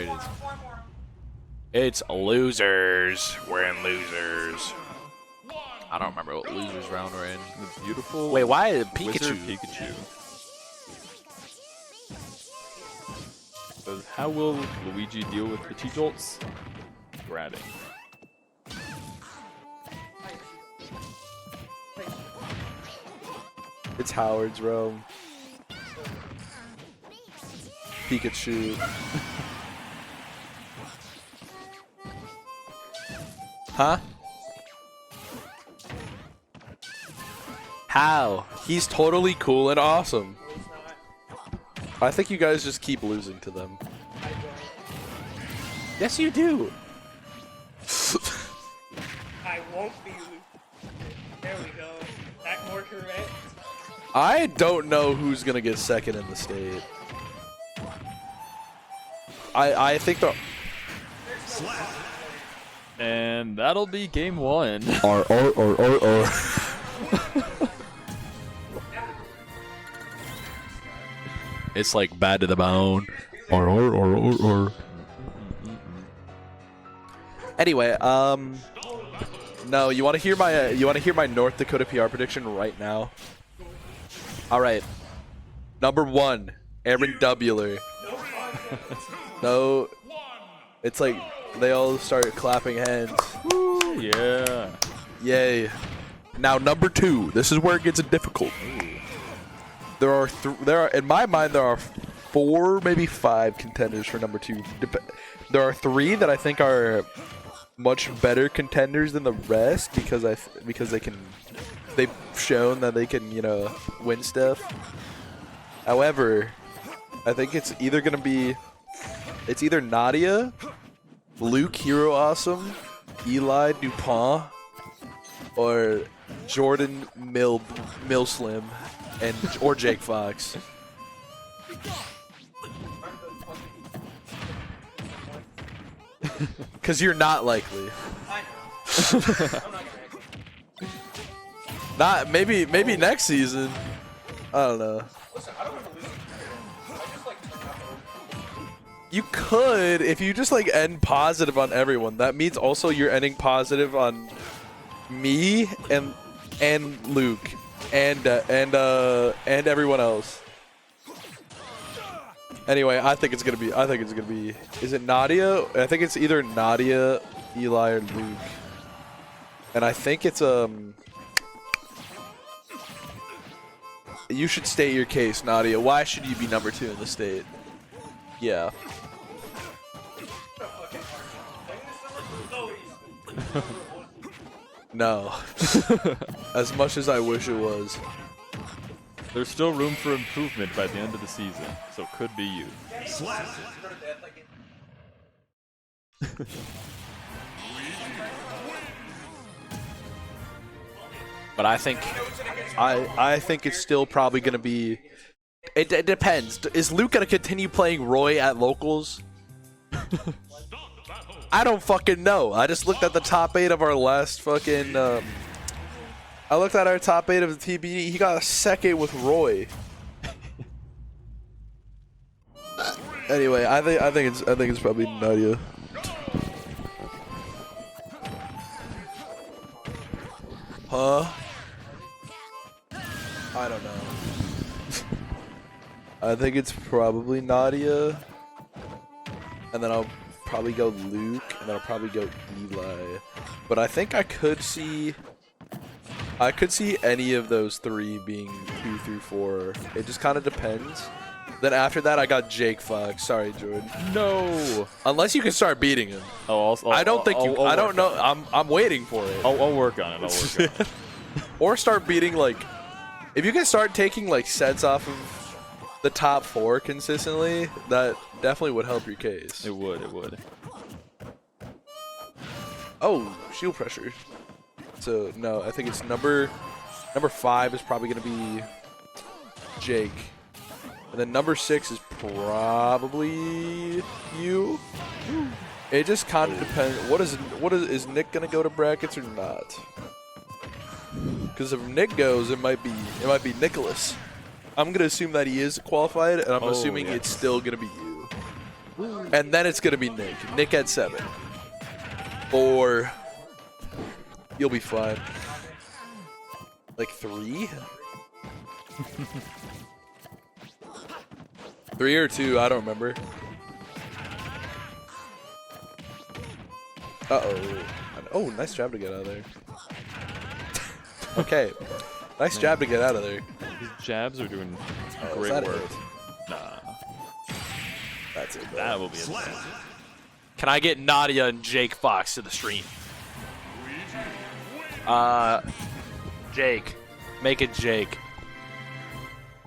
There it is. It's losers. We're in losers. I don't remember what losers round we're in. The beautiful. Wait, why Pikachu? Wizard Pikachu. So how will Luigi deal with the T-Jolts? Grabbing. It's Howard's Realm. Pikachu. Huh? How? He's totally cool and awesome. I think you guys just keep losing to them. Yes, you do. I won't be. There we go. That more correct. I don't know who's gonna get second in the state. I think the. And that'll be game one. Or. It's like bad to the bone. Or. Anyway, no, you want to hear my North Dakota PR prediction right now? All right, number 1, Aaron Doubler. No, it's like they all start clapping hands. Woo, yeah. Yay! Now number 2. This is where it gets difficult. There are in my mind there are 4, maybe 5 contenders for number 2. There are 3 that I think are much better contenders than the rest because they've shown that they can, you know, win stuff. However, I think it's either Nadia, Luke Hero Awesome, Eli Dupont, or Jordan Millslim or Jake Fox. Because you're not likely. Not maybe next season. I don't know. You could if you just like end positive on everyone. That means also you're ending positive on me and Luke and everyone else. Anyway, I think it's gonna be. Is it Nadia? I think it's either Nadia, Eli, or Luke. And I think it's You should state your case, Nadia. Why should you be number 2 in the state? Yeah. No. As much as I wish it was. There's still room for improvement by the end of the season, so it could be you. But I think it's still probably gonna be. It depends. Is Luke gonna continue playing Roy at locals? I don't fucking know. I just looked at the top 8 of our last fucking. I looked at our top 8 of the TBD. He got a second with Roy. Anyway, I think it's probably Nadia. Huh? I don't know. I think it's probably Nadia. And then I'll probably go Luke, and then I'll probably go Eli. But I think I could see any of those 3 being 2 through 4. It just kind of depends. Then after that, I got Jake Fox. Sorry, Jordan. No. Unless you can start beating him. I don't know. I'm waiting for it. I'll work on it. Or start beating, like, if you can start taking like sets off of the top 4 consistently, that definitely would help your case. It would. Oh, shield pressure. So no, I think it's number 5 is probably gonna be Jake, and then number 6 is probably you. It just kind of depends. Is Nick gonna go to brackets or not? Because if Nick goes, it might be Nicholas. I'm gonna assume that he is qualified, and I'm assuming it's still gonna be you. And then it's gonna be Nick. Nick at 7. Or you'll be fine. Like 3? 3 or 2, I don't remember. Uh-oh. Oh, nice job to get out of there. Okay. Nice job to get out of there. These jabs are doing Oh, is great that work. it? Nah, That's it. Bro. that will be it. Can I get Nadia and Jake Fox to the stream? Jake. Make it Jake.